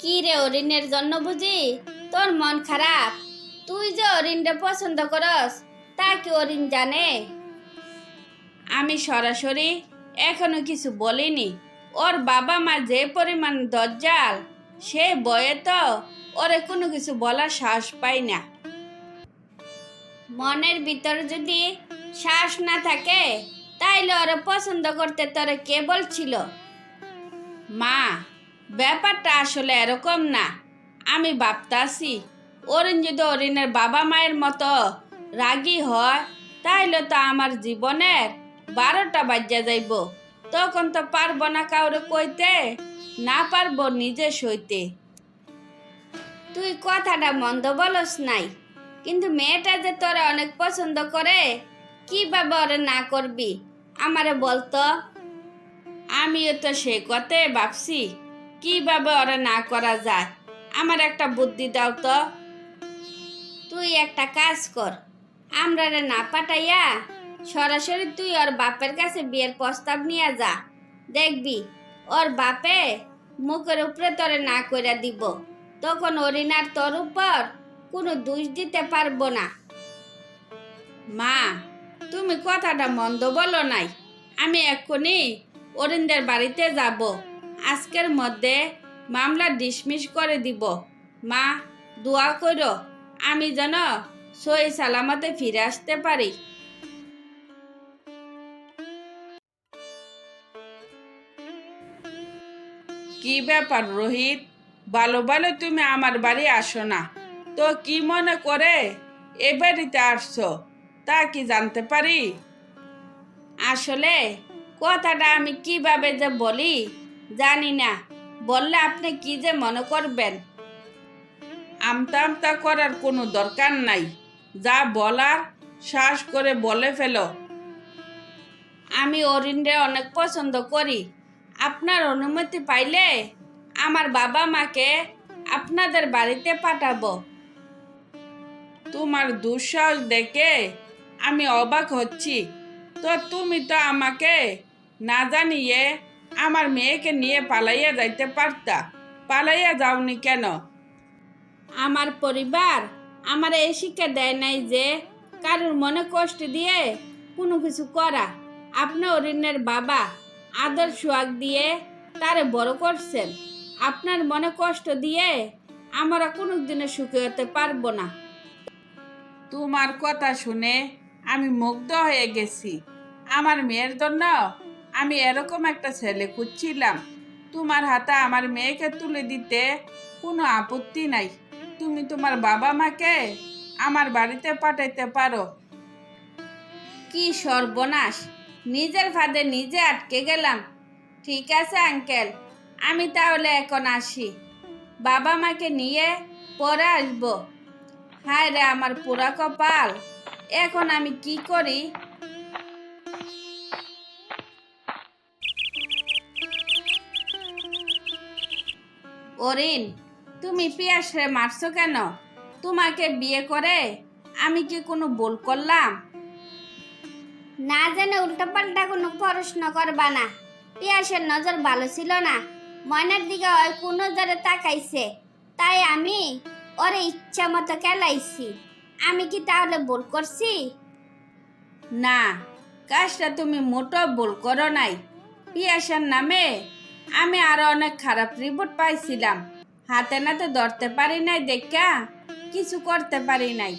কি রে, অরিনের জন্য বুঝি তোর মন খারাপ? তুই যে অরিনরে পছন্দ করস তা কি অরিন জানে? আমি সরাসরি এখনো কিছু বলিনি। ওর বাবা মা যে পরিমাণ দজ্জাল, সে বয়ে তো ওরে কোনো কিছু বলার সাহস পাই না। মনের ভিতর যদি সাহস না থাকে তাইলে ওরে পছন্দ করতে তোরে কে বলছিল? মা, ব্যাপারটা আসলে এরকম না। আমি ভাবতাছি অরিন যদি অরিনের বাবা মায়ের মতো রাগী হয় তাইলে তো আমার জীবনের 12টা বাজ্যা যাইব। তখন তো পারবো না কাউরে কইতে, না পারবো নিজে সইতে। তুই কথাটা মন্দ বলস নাই, কিন্তু মেয়েটা যে তোরা অনেক পছন্দ করে, কিভাবে ওরে না করবি আমারে বলতো। আমিও তো সে কথাই ভাবছি, কিভাবে ওরে না করা যায়। আমার একটা বুদ্ধি দাও তো। তুই একটা কাজ কর, আমরা রে না পাঠাইয়া সরাসরি তুই ওর বাপের কাছে বিয়ের প্রস্তাব নিয়ে যা। দেখবি ওর বাপে মুখের উপরে তোরে না কইরা দিব। তখন অরিনার তোর উপর কোনো দোষ দিতে পারবো না। মা, তুমি কথাটা মন্দ বলো নাই। আমি এক্ষুনি অরিনদের বাড়িতে যাব। আজকের মধ্যে মামলা ডিসমিস করে দিব। মা, দোয়া করো আমি যেন সহি সালামতে ফিরে আসতে পারি। কি ব্যাপার রোহিত, ভালো ভালো তুমি আমার বাড়ি আসো না তো কি মনে করে এ বাড়িতে আসছো তা কি জানতে পারি? আসলে কথাটা আমি কিভাবে যে বলি জানি না। বললে আপনি কি যে মনে করবেন? আমতা আমতা করার কোনো দরকার নাই। যা বলার সাহস করে বলে ফেলো। আমি অরিনরে অনেক পছন্দ করি। আপনার অনুমতি পাইলে আমার বাবা মাকে আপনাদের বাড়িতে পাঠাবো। তোমার দুঃসাহস দেখে আমি অবাক হচ্ছি। তো তুমি তো আমাকে না জানিয়ে আমার মেয়েকে নিয়ে পালাইয়া যাইতে পারতা, পালাইয়া যাওনি কেন? আমার পরিবার আমার এই শিক্ষা দেয় নাই যে কারোর মনে কষ্ট দিয়ে কোনো কিছু করা। আপনি অরিনের বাবা, আদর সোহাগ দিয়ে তারে বড় করছেন। আপনার মনে কষ্ট দিয়ে আমরা কোনো দিনে সুখী হতে পারবো না। তোমার কথা শুনে আমি মুগ্ধ হয়ে গেছি। আমার মেয়ের জন্য আমি এরকম একটা ছেলে খুঁজছিলাম। তোমার হাতে আমার মেয়েকে তুলে দিতে কোনো আপত্তি নাই। তুমি তোমার বাবা মাকে আমার বাড়িতে পাঠাইতে পারো। কি সর্বনাশ, নিজের ফাঁদে নিজে আটকে গেলাম। ঠিক আছে আঙ্কেল, আমি তাহলে এখন আসি। বাবা মাকে নিয়ে পরে আসবো। হায় রে আমার পোড়া কপাল, এখন আমি কি করি? অরিন, তুমি পিয়াসরে মারছো কেন? তোমাকে বিয়ে করে আমি কি কোনো ভুল করলাম? না জেনে উল্টোপাল্টা কোনো প্রশ্ন করবা না। পিয়াসের নজর ভালো ছিল না, ময়নার দিকে ওই কোন নজরে তাকাইছে, তাই আমি ওরে ইচ্ছা মতো খেলাইছি। আমি কি তাহলে ভুল করছি? না, কাজটা তুমি মোটো ভুল করো নাই। পিয়াসের নামে আমি আরো অনেক খারাপ রিপোর্ট পাইছিলাম। হাতে নাতে ধরতে পারি নাই দেখা কিছু করতে পারি নাই।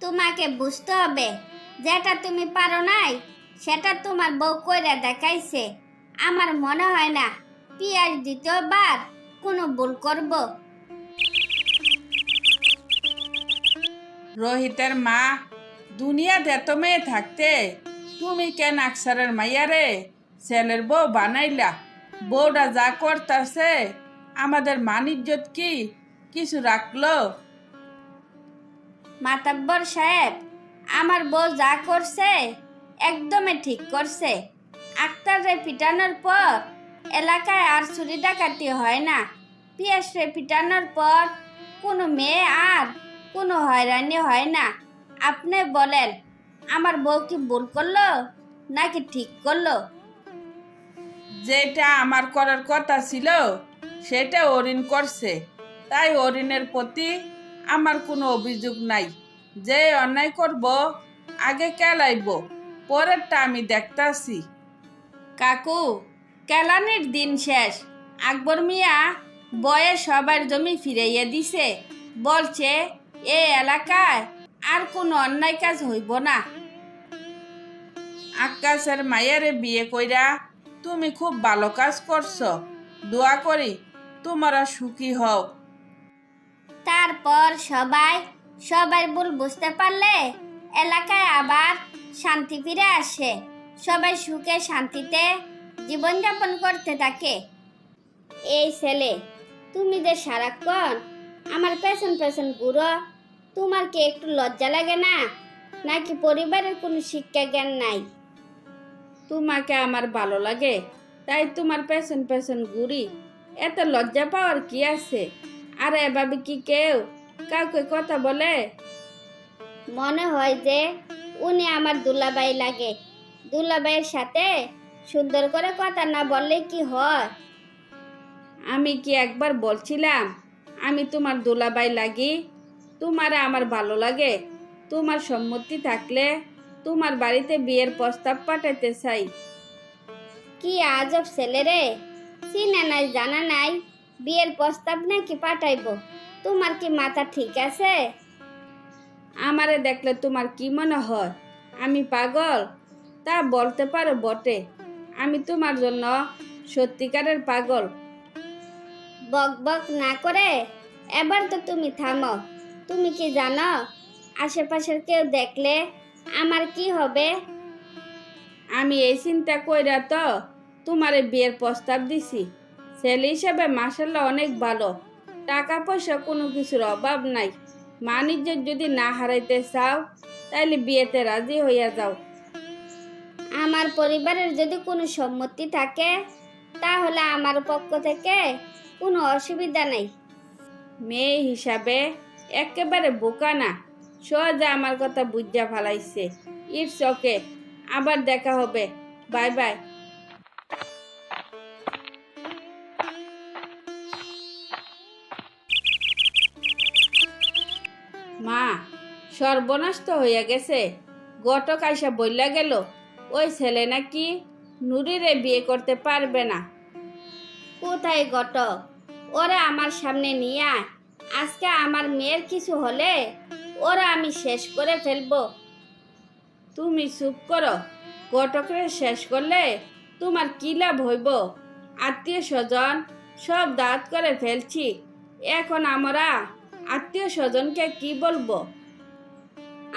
তোমাকে বুঝতে হবে, যেটা তুমি পারো নাই সেটা তোমার বউ কইরা দেখাইছে। আমার মনে হয় না পিয়াস দ্বিতীয়বার কোনো ভুল করব। রোহিতের মা, দুনিয়াতে এত মেয়ে থাকতে তুমি কেন আকসারের মাইয়ারে ছেলের বউ বানাইলা? বউটা যা করতেছে আমাদের মান ইজ্জত কি কিছু রাখলো? মাতাব্বর সাহেব, আমার বউ যা করছে একদমই ঠিক করছে। আক্তাররে পিটানোর পর এলাকায় আর চুরি ডাকাতি হয় না। পিয়াসরে পিটানোর পর কোনো মেয়ে আর কোনো হয়রানি হয় না। আপনি বলেন, আমার বউ কি ভুল করলো নাকি ঠিক করলো? যেটা আমার করার কথা ছিল সেটা অরিন করছে, তাই অরিনের প্রতি আমার কোনো অভিযোগ নাই। যে অন্যায় করব আগে কেলাইব, পরেরটা আমি দেখতাছি। কাকু, কেলানির দিন শেষ। আকবর মিয়া বয়ে সবার জমি ফিরাইয়া দিছে, বলছে এ এলাকায় আর কোনো অন্যায় কাজ হইব না। আক্কাসের মায়েরে বিয়ে কইরা তুমি খুব ভালো কাজ করছো। দোয়া করি তোমরা সুখী হও। তারপর সবাই সবার ভুল বুঝতে পারলে এলাকায় আবার শান্তি ফিরে আসে। সবাই সুখে শান্তিতে জীবনযাপন করতে থাকে। এই ছেলে, তুমি যে সারাক্ষণ আমার পেছন পেছন ঘুরো, তোমার কি একটু লজ্জা লাগে না? নাকি পরিবারের কোনো শিক্ষা জ্ঞান নাই? তোমাকে আমার ভালো লাগে, তাই তোমার পেছন পেছন ঘুরি। এত লজ্জা পাওয়ার কি আছে? আর এভাবে কি কেউ কাউকে কথা বলে? মনে হয় যে উনি আমার দুলাভাই লাগে। দুলাভাইয়ের সাথে সুন্দর করে কথা না বললে কি হয়? আমি কি একবার বলছিলাম আমি তোমার দুলাভাই লাগি? তোমার আমার ভালো লাগে। তোমার সম্মতি থাকলে তোমার বাড়িতে বিয়ের প্রস্তাব পাঠাতে চাই। কি আজব ছেলে রে, চিনা নাই জানা নাই, বিয়ের প্রস্তাব নাকি পাঠাইবো? তোমার কি মাথা ঠিক আছে? আমারে দেখলে তোমার কি মনে হয় আমি পাগল? তা বলতে পারো বটে, আমি তোমার জন্য সত্যিকারের পাগল। বক বক না করে এবার তো তুমি থামো। তুমি কি জানো আশেপাশের কেউ দেখলে আমার কি হবে? আমি এই চিন্তা কইরা তো তোমারে বিয়ের প্রস্তাব দিছি। ছেলে হিসেবে মাশাল্লাহ অনেক ভালো, টাকা পয়সা কোনো কিছুর অভাব নাই। বাণিজ্য যদি না হারাইতে চাও তাইলে বিয়েতে রাজি হইয়া যাও। আমার পরিবারের যদি কোনো সম্মতি থাকে তাহলে আমার পক্ষ থেকে কোনো অসুবিধা নেই। মেয়ে হিসাবে একেবারে বোকা না, সহজে আমার কথা বুঝা ফেলাইছে। ইটস ওকে, আবার দেখা হবে, বাই বাই। মা, সর্বনাশ তো হইয়া গেছে। গটক আইসা বইলা গেল ওই ছেলে নাকি নুরিরে বিয়ে করতে পারবে না। কোথায় ঘটক? ওরা আমার সামনে নিয়ে আয়। আজকে আমার মেয়ের কিছু হলে ওরা আমি শেষ করে ফেলবো। তুমি চুপ করো। ঘটকরে শেষ করলে তোমার কি লাভ হইব? আত্মীয় স্বজন সব দাঁত করে ফেলছি, এখন আমরা আত্মীয় স্বজনকে কি বলবো?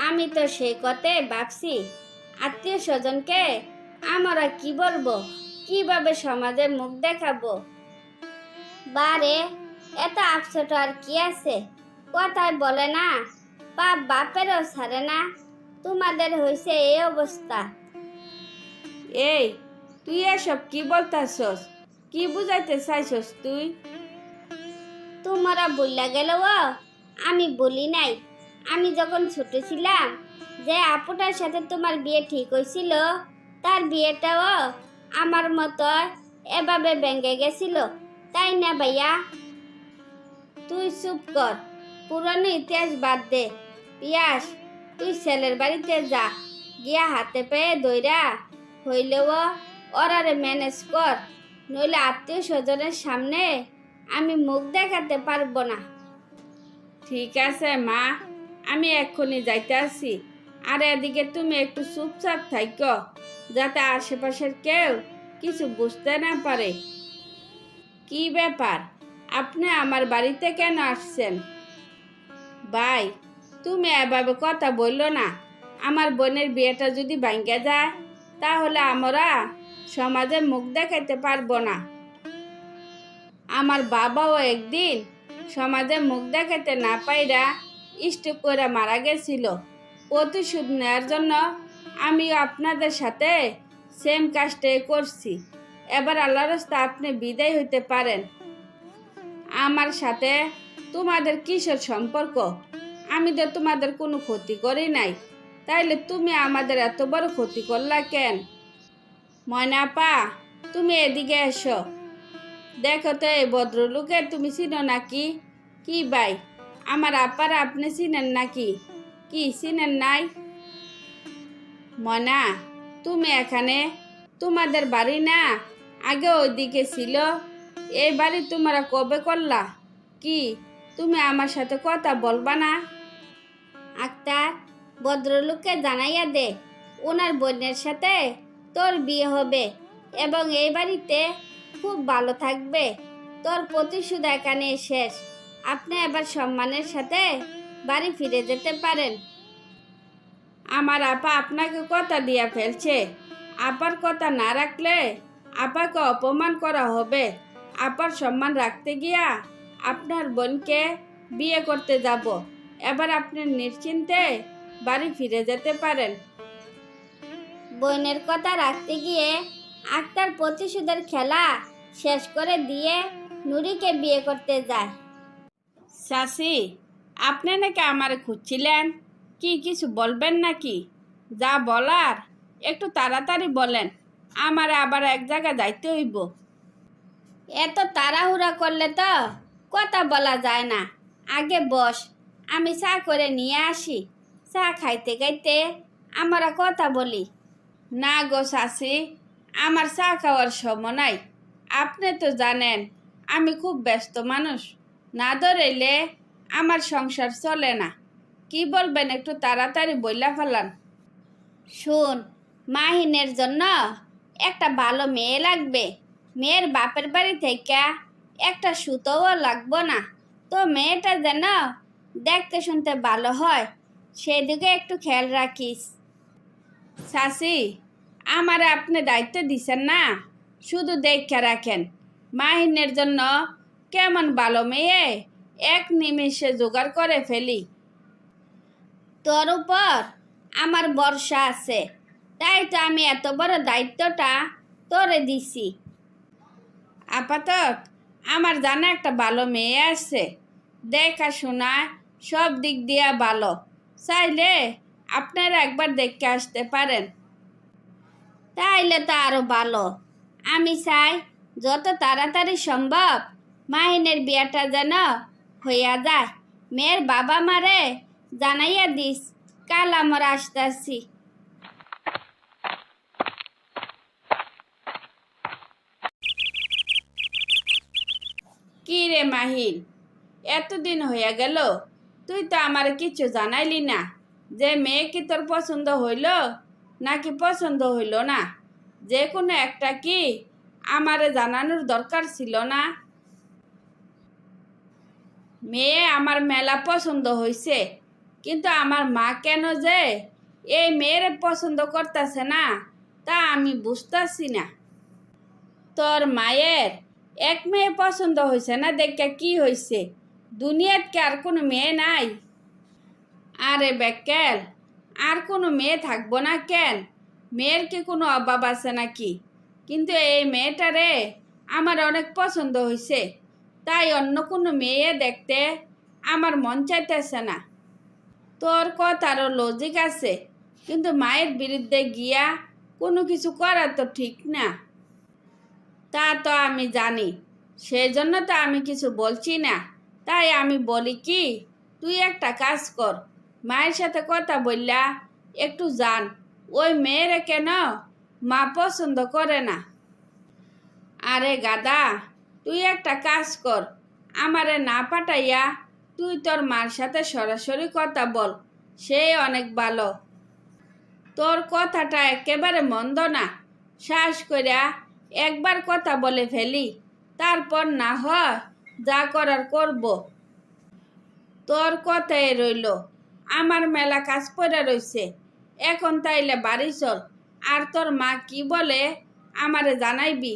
আমি তো সেই কথাই ভাবছি, আত্মীয় স্বজনকে আমরা কি বলবো, কিভাবে সমাজে মুখ দেখাবো? বারে, এত আপসেট আর কি আছে? কথায় বলে না, বাপ বাপেরও ছাড়ে না। তোমাদের হয়েছে এই অবস্থা। এই, তুই এসব কি বলতাছস? কি বুঝাইতে চাইছস তুই? তোমরা বললা গেল আমি বলি নাই। আমি যখন ছোট ছিলাম, যে আপুটার সাথে তোমার বিয়ে ঠিক হয়েছিল, তার বিয়েটাও আমার মতো এভাবে ভেঙে গেছিল, তাই না ভাইয়া? তুই চুপ কর, পুরানো ইতিহাস বাদ দে। পিয়াস, তুই ছেলের বাড়িতে যা, গিয়া হাতে পেয়ে দইরা হইলেও ওরারে ম্যানেজ কর, নইলে আত্মীয় স্বজনের সামনে আমি মুখ দেখাতে পারবো না। ঠিক আছে মা, আমি এক্ষুনি যাইতে আসি। আর এদিকে তুমি একটু চুপচাপ থাকো, যাতে আশেপাশের কেউ কিছু বুঝতে না পারে। কি ব্যাপার, আপনি আমার বাড়িতে কেন আসছেন? ভাই, তুমি এভাবে কথা বললো না। আমার বোনের বিয়েটা যদি ভাঙ্গে যায় তাহলে আমরা সমাজে মুখ দেখাইতে পারবো না। আমার বাবাও একদিন সমাজে মুখ দেখাইতে না পাইরা স্ট্রোক করে মারা গেছিল। প্রতিশোধ নেওয়ার জন্য আমি আপনাদের সাথে সেম কাজটাই করছি। এবার আল্লাহর রাস্তা আপনি বিদায় হইতে পারেন। আমার সাথে তোমাদের কিসের সম্পর্ক? আমি তো তোমাদের কোনো ক্ষতি করি নাই, তাইলে তুমি আমাদের এত বড় ক্ষতি করলা কেন? ময়না আপা, তুমি এদিকে এসো। দেখো তো এই ভদ্রলোকে তুমি চিনো নাকি? কি ভাই, আমার আপারা আপনি চিনেন নাকি? কি চিনেন নাই? মনা, তুমি এখানে? তোমাদের বাড়ি না আগে ওইদিকে ছিল? এই বাড়ি তোমরা কবে করলা? কি তুমি আমার সাথে কথা বলবা না? আক্তার, ভদ্রলোককে জানাইয়া দে ওনার বোনের সাথে তোর বিয়ে হবে এবং এই বাড়িতে খুব ভালো থাকবে। তোর প্রতিশোধ এখানে শেষ। আপনি এবার সম্মানের সাথে বাড়ি ফিরে যেতে পারেন। আমার আপা আপনাকে কথা দিয়ে ফেলছে। আপার কথা না রাখলে আপাকে অপমান করা হবে। আপার সম্মান রাখতে গিয়া আপনার বোনকে বিয়ে করতে যাব। এবার আপনি নিশ্চিন্তে বাড়ি ফিরে যেতে পারেন। বোনের কথা রাখতে গিয়ে আক্তার প্রতিশোধের খেলা শেষ করে দিয়ে নুরিকে বিয়ে করতে যায়। চাচি, আপনি নাকি আমারে খুঁজছিলেন? কি কিছু বলবেন নাকি? যা বলার একটু তাড়াতাড়ি বলেন, আমার আবার এক জায়গায় যাইতে হইব। এত তাড়াহুড়া করলে তো কথা বলা যায় না। আগে বস, আমি চা করে নিয়ে আসি। চা খাইতে খাইতে আমরা কথা বলি। না গো চাচি, আমার চা খাওয়ার সময় নাই। আপনি তো জানেন আমি খুব ব্যস্ত মানুষ। না ধরাইলে আমার সংসার চলে না। কি বলবেন একটু তাড়াতাড়ি বইলা ফেলান। শুন, মাহিনের জন্য একটা ভালো মেয়ে লাগবে। মেয়ের বাপের বাড়ি থেকে একটা সুতোও লাগবো না। তো মেয়েটা যেন দেখতে শুনতে ভালো হয়, সেদিকে একটু খেয়াল রাখিস। চাচি, আমারে আপনি দায়িত্ব দিছেন না, শুধু দেখা রাখেন মাহিনের জন্য কেমন ভালো মেয়ে এক নিমেষে জোগাড় করে ফেলি। তোর উপর আমার ভরসা আছে, তাই তো আমি এত বড় দায়িত্বটা তোরে দিছি। আপাতত আমার জানা একটা ভালো মেয়ে আছে, দেখাশোনা সব দিক দিয়া ভালো। চাইলে আপনারা একবার দেখে আসতে পারেন। তাইলে তো আরো ভালো। আমি চাই যত তাড়াতাড়ি সম্ভব মাহিনের বিয়েটা যেন হইয়া যায়। মেয়ের বাবা মারে জানাইয়া দিস কাল আমরা আসতেছি। কি রে মাহিন, এতদিন হইয়া গেল, তুই তো আমার কিছু জানাইলি না যে মেয়ে কি তোর পছন্দ হইল নাকি পছন্দ হইল না? যে কোনো একটা কি আমারে জানানোর দরকার ছিল না? মেয়ে আমার মেলা পছন্দ হইছে, কিন্তু আমার মা কেন যে এই মেয়েরে পছন্দ করতেছে না তা আমি বুঝতেছি না। তোর মায়ের এক মেয়ে পছন্দ হয়েছে না দেখে কি হয়েছে? দুনিয়াত কি আর কোনো মেয়ে নাই? আরে বেকেল, আর কোনো মেয়ে থাকবো না কেন? মেয়ের কি কোনো অভাব আছে নাকি? কিন্তু এই মেয়েটারে আমার অনেক পছন্দ হয়েছে, তাই অন্য কোনো মেয়ে দেখতে আমার মন চাইতেছে না। তোর কথারও লজিক আছে, কিন্তু মায়ের বিরুদ্ধে গিয়া কোনো কিছু করা তো ঠিক না। তা তো আমি জানি, সেই জন্য তো আমি কিছু বলছি না। তাই আমি বলি কি, তুই একটা কাজ কর, মায়ের সাথে কথা বললা একটু জান ওই মেয়েরে কেন মা পছন্দ করে না। আরে গাদা, তুই একটা কাজ কর, আমারে না পাঠাইয়া তুই তোর মার সাথে সরাসরি কথা বল, সে অনেক ভালো। তোর কথাটা একেবারে মন্দ না। শ্বাস কইরা একবার কথা বলে ফেলি, তারপর না হয় যা করার করব। তোর কথাই রইল, আমার মেলা কাজ পড়ে রইছে। এখন তাইলে বাড়ি চল, আর তোর মা কি বলে আমারে জানাইবি।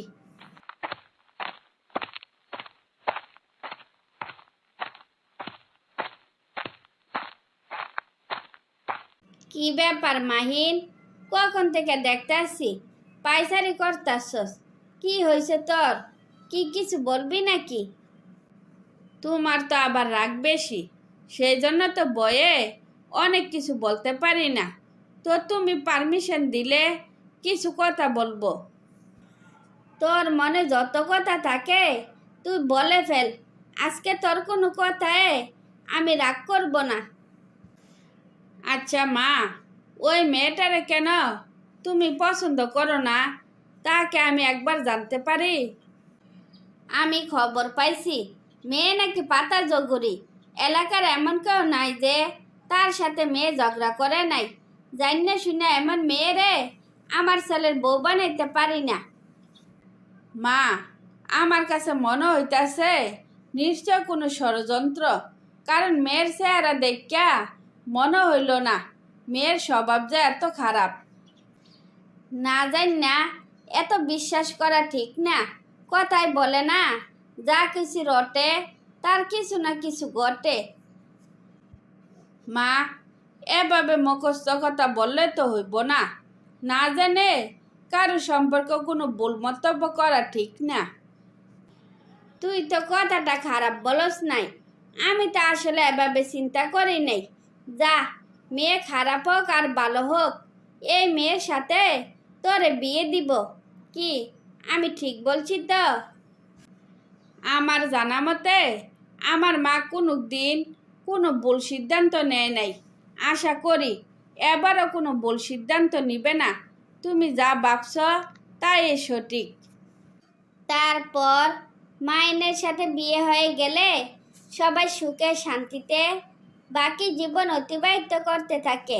কি ব্যাপার মাহিন, কখন থেকে দেখতে আসি পাইসারি করতাছস? কি হয়েছে তোর? কি কিছু বলবি নাকি? তোমার তো আবার রাগ বেশি, সেই জন্য তো বয়ে অনেক কিছু বলতে পারি না। তো তুমি পারমিশন দিলে কিছু কথা বলবো। কি বলবি বল? তোর মনে যত কথা থাকে তুই বলে ফেল, আজকে তোর কোনো কথায় আমি রাগ করব না। আচ্ছা মা, ওই মেয়েটারে কেন তুমি পছন্দ করো না, তাকে আমি একবার জানতে পারি? আমি খবর পাইছি মেয়ে নাকি পাতা জগুরি। এলাকার এমন কেউ নাই যে তার সাথে মেয়ে ঝগড়া করে নাই। জানি শুনে এমন মেয়ে রে আমার ছেলের বউ বানাইতে পারি না। মা, আমার কাছে মনে হইতাছে নিশ্চয় কোনো ষড়যন্ত্র, কারণ মেয়ের চেহারা দেখা মনে হইল না মেয়ের স্বভাব যে এত খারাপ। না জানি না, এত বিশ্বাস করা ঠিক না। কথায় বলে না, যা কিছু রটে তার কিছু না কিছু ঘটে। মা, এভাবে মুখস্থ কথা বললে তো হইব না। না জানে কারো সম্পর্কে কোনো ভুল মন্তব্য করা ঠিক না। তুই তো কথাটা খারাপ বলস নাই, আমি তো আসলে এভাবে চিন্তা করি নাই। যা, মেয়ে খারাপ হোক আর ভালো হোক, এই মেয়ের সাথে তোরে বিয়ে দিব। কি আমি ঠিক বলছি তো? আমার জানা মতে আমার মা কোনো দিন কোনো ভুল সিদ্ধান্ত নেয় নাই। আশা করি এবারও কোনো ভুল সিদ্ধান্ত নিবে না। তুমি যা ভাবছ তাই সঠিক। তারপর মাইনের সাথে বিয়ে হয়ে গেলে সবাই সুখে শান্তিতে বাকি জীবন অতিবাহিত করতে থাকে।